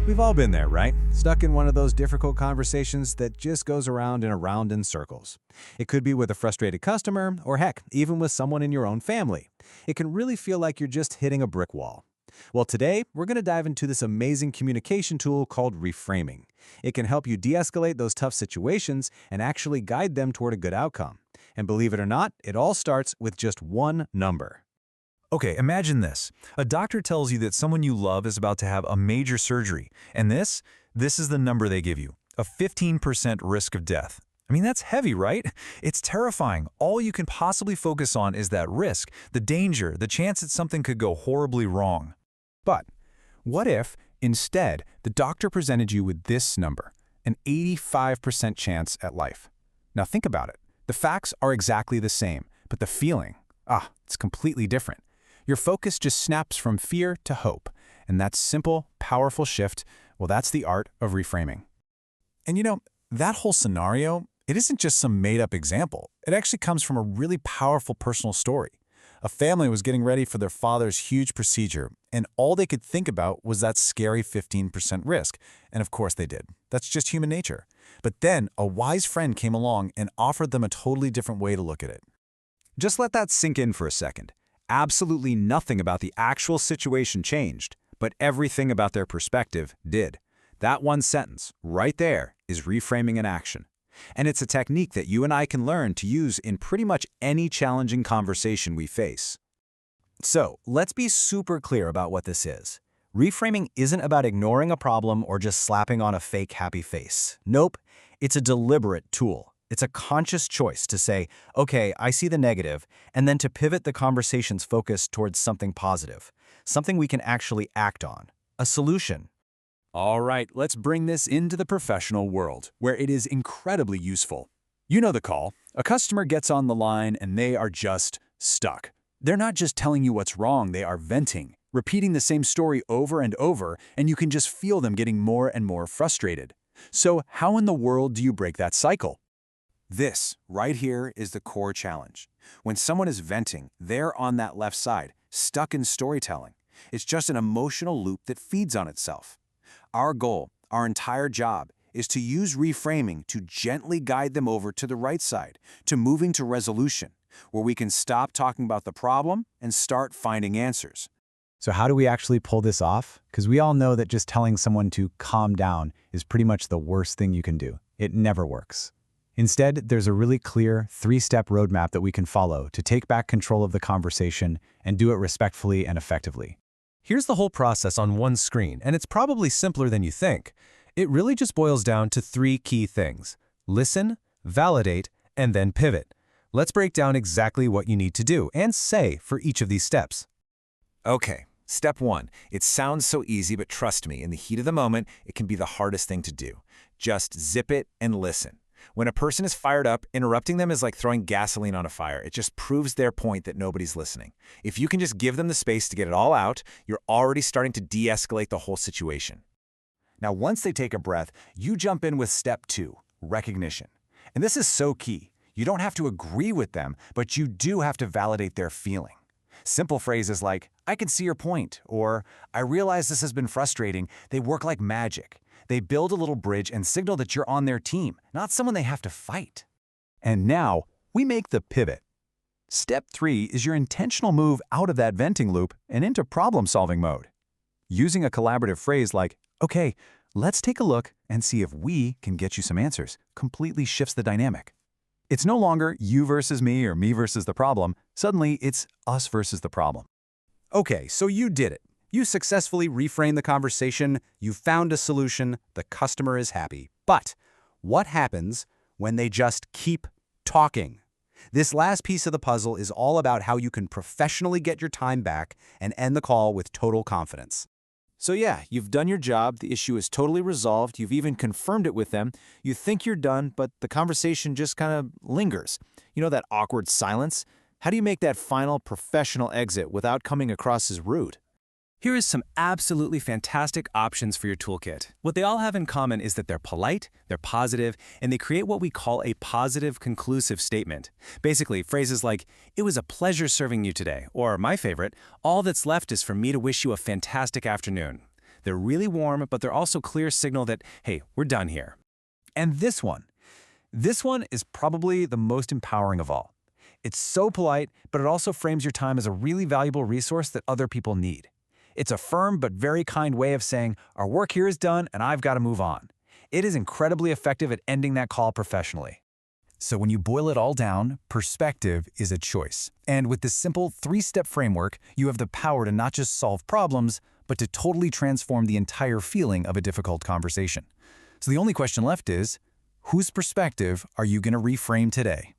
We've all been there, right? Stuck in one of those difficult conversations that just goes around and around in circles. It could be with a frustrated customer, or heck, even with someone in your own family. It can really feel like you're just hitting a brick wall. Well, today, we're going to dive into this amazing communication tool called reframing. It can help you de-escalate those tough situations and actually guide them toward a good outcome. And believe it or not, it all starts with just one number. Okay, imagine this. A doctor tells you that someone you love is about to have a major surgery, and this is the number they give you, a 15% risk of death. I mean, that's heavy, right? It's terrifying. All you can possibly focus on is that risk, the danger, the chance that something could go horribly wrong. But what if, instead, the doctor presented you with this number, an 85% chance at life? Now think about it. The facts are exactly the same, but the feeling, it's completely different. Your focus just snaps from fear to hope, and that simple, powerful shift, well, that's the art of reframing. And you know, that whole scenario, it isn't just some made-up example. It actually comes from a really powerful personal story. A family was getting ready for their father's huge procedure, and all they could think about was that scary 15% risk. And of course they did. That's just human nature. But then a wise friend came along and offered them a totally different way to look at it. Just let that sink in for a second. Absolutely nothing about the actual situation changed, but everything about their perspective did. That one sentence, right there, is reframing in action. And it's a technique that you and I can learn to use in pretty much any challenging conversation we face. So, let's be super clear about what this is. Reframing isn't about ignoring a problem or just slapping on a fake happy face. Nope, it's a deliberate tool. It's a conscious choice to say, okay, I see the negative, and then to pivot the conversation's focus towards something positive, something we can actually act on, a solution. All right, let's bring this into the professional world, where it is incredibly useful. You know the call. A customer gets on the line and they are just stuck. They're not just telling you what's wrong, they are venting, repeating the same story over and over, and you can just feel them getting more and more frustrated. So how in the world do you break that cycle? This, right here, is the core challenge. When someone is venting, they're on that left side, stuck in storytelling. It's just an emotional loop that feeds on itself. Our goal, our entire job, is to use reframing to gently guide them over to the right side, to moving to resolution, where we can stop talking about the problem and start finding answers. So how do we actually pull this off? Because we all know that just telling someone to calm down is pretty much the worst thing you can do. It never works. Instead, there's a really clear 3-step roadmap that we can follow to take back control of the conversation and do it respectfully and effectively. Here's the whole process on one screen, and it's probably simpler than you think. It really just boils down to 3 key things: listen, validate, and then pivot. Let's break down exactly what you need to do and say for each of these steps. Okay, step 1. It sounds so easy, but trust me, in the heat of the moment, it can be the hardest thing to do. Just zip it and listen. When a person is fired up, interrupting them is like throwing gasoline on a fire. It just proves their point that nobody's listening. If you can just give them the space to get it all out, you're already starting to de-escalate the whole situation. Now, once they take a breath, you jump in with step 2, recognition. And this is so key. You don't have to agree with them, but you do have to validate their feeling. Simple phrases like, I can see your point, or I realize this has been frustrating, they work like magic. They build a little bridge and signal that you're on their team, not someone they have to fight. And now, we make the pivot. Step 3 is your intentional move out of that venting loop and into problem-solving mode. Using a collaborative phrase like, okay, let's take a look and see if we can get you some answers, completely shifts the dynamic. It's no longer you versus me or me versus the problem. Suddenly, it's us versus the problem. Okay, so you did it. You successfully reframed the conversation, you found a solution, the customer is happy. But what happens when they just keep talking? This last piece of the puzzle is all about how you can professionally get your time back and end the call with total confidence. So yeah, you've done your job, the issue is totally resolved, you've even confirmed it with them, you think you're done, but the conversation just kind of lingers. You know that awkward silence? How do you make that final professional exit without coming across as rude? Here is some absolutely fantastic options for your toolkit. What they all have in common is that they're polite, they're positive, and they create what we call a positive conclusive statement. Basically, phrases like, "It was a pleasure serving you today," or my favorite, "All that's left is for me to wish you a fantastic afternoon." They're really warm, but they're also clear signal that, hey, we're done here. And this one is probably the most empowering of all. It's so polite, but it also frames your time as a really valuable resource that other people need. It's a firm but very kind way of saying, our work here is done and I've got to move on. It is incredibly effective at ending that call professionally. So when you boil it all down, perspective is a choice. And with this simple 3-step framework, you have the power to not just solve problems, but to totally transform the entire feeling of a difficult conversation. So the only question left is, whose perspective are you going to reframe today?